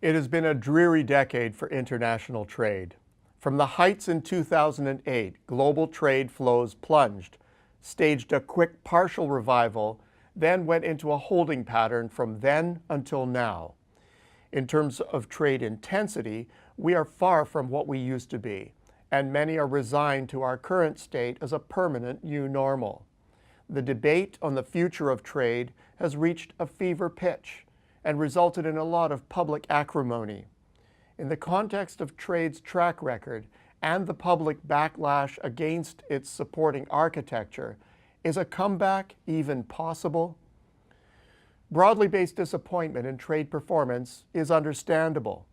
It has been a dreary decade for international trade. From the heights in 2008, global trade flows plunged, staged a quick partial revival, then went into a holding pattern from then until now. In terms of trade intensity, we are far from what we used to be, and many are resigned to our current state as a permanent new normal. The debate on the future of trade has reached a fever pitch and resulted in a lot of public acrimony. In the context of trade's track record and the public backlash against its supporting architecture, is a comeback even possible? Broadly based disappointment in trade performance is understandable.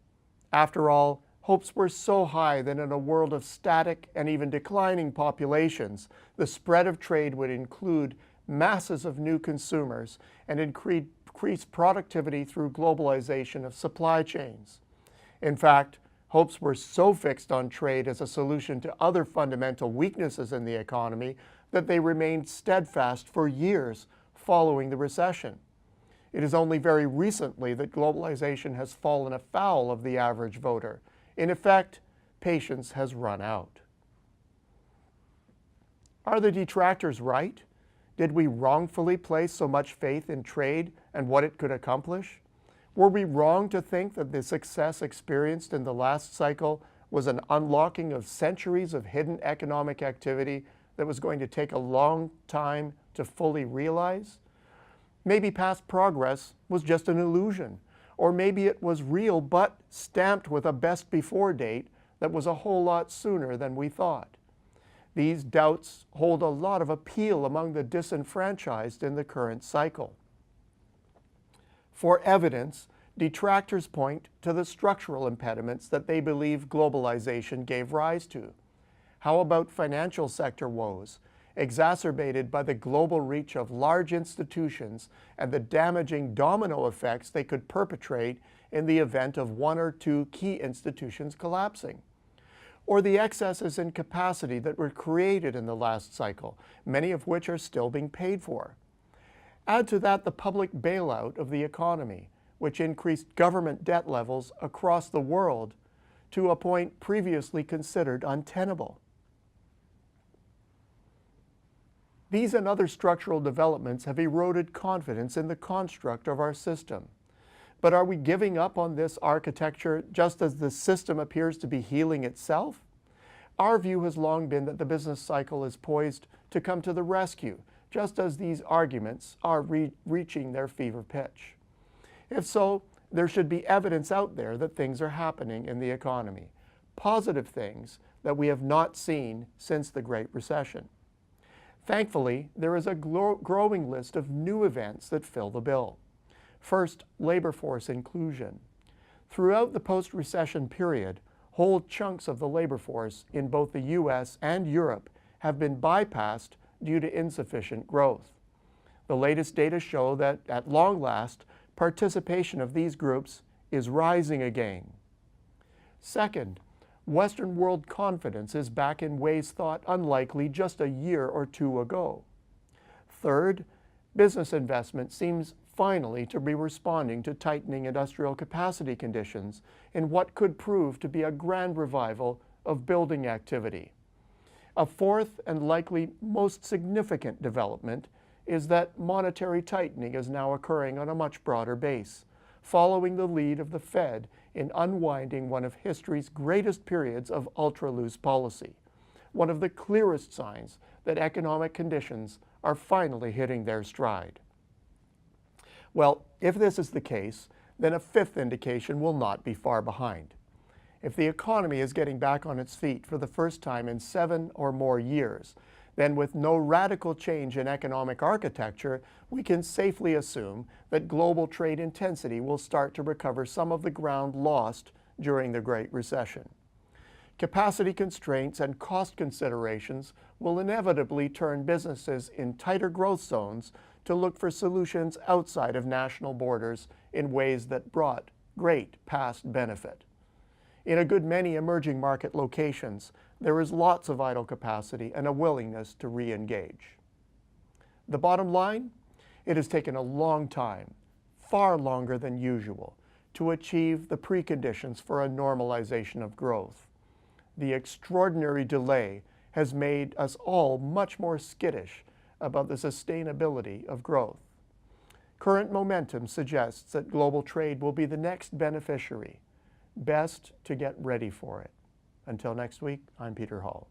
After all, hopes were so high that in a world of static and even declining populations, the spread of trade would include masses of new consumers and increase productivity through globalization of supply chains. In fact, hopes were so fixed on trade as a solution to other fundamental weaknesses in the economy that they remained steadfast for years following the recession. It is only very recently that globalization has fallen afoul of the average voter. In effect, patience has run out. Are the detractors right? Did we wrongfully place so much faith in trade and what it could accomplish? Were we wrong to think that the success experienced in the last cycle was an unlocking of centuries of hidden economic activity that was going to take a long time to fully realize? Maybe past progress was just an illusion, or maybe it was real but stamped with a best before date that was a whole lot sooner than we thought. These doubts hold a lot of appeal among the disenfranchised in the current cycle. For evidence, detractors point to the structural impediments that they believe globalization gave rise to. How about financial sector woes, exacerbated by the global reach of large institutions and the damaging domino effects they could perpetrate in the event of one or two key institutions collapsing? Or the excesses in capacity that were created in the last cycle, many of which are still being paid for. Add to that the public bailout of the economy, which increased government debt levels across the world to a point previously considered untenable. These and other structural developments have eroded confidence in the construct of our system. But are we giving up on this architecture just as the system appears to be healing itself? Our view has long been that the business cycle is poised to come to the rescue, just as these arguments are reaching their fever pitch. If so, there should be evidence out there that things are happening in the economy, positive things that we have not seen since the Great Recession. Thankfully, there is a growing list of new events that fill the bill. First, labor force inclusion. Throughout the post-recession period, whole chunks of the labor force in both the US and Europe have been bypassed due to insufficient growth. The latest data show that, at long last, participation of these groups is rising again. Second, Western world confidence is back in ways thought unlikely just a year or two ago. Third, business investment seems finally to be responding to tightening industrial capacity conditions in what could prove to be a grand revival of building activity. A fourth and likely most significant development is that monetary tightening is now occurring on a much broader base, following the lead of the Fed in unwinding one of history's greatest periods of ultra-loose policy, one of the clearest signs that economic conditions are finally hitting their stride. Well, if this is the case, then a fifth indication will not be far behind. If the economy is getting back on its feet for the first time in 7 or more years, then with no radical change in economic architecture, we can safely assume that global trade intensity will start to recover some of the ground lost during the Great Recession. Capacity constraints and cost considerations will inevitably turn businesses in tighter growth zones to look for solutions outside of national borders in ways that brought great past benefit. In a good many emerging market locations, there is lots of idle capacity and a willingness to re-engage. The bottom line? It has taken a long time, far longer than usual, to achieve the preconditions for a normalization of growth. The extraordinary delay has made us all much more skittish about the sustainability of growth. Current momentum suggests that global trade will be the next beneficiary. Best to get ready for it. Until next week, I'm Peter Hall.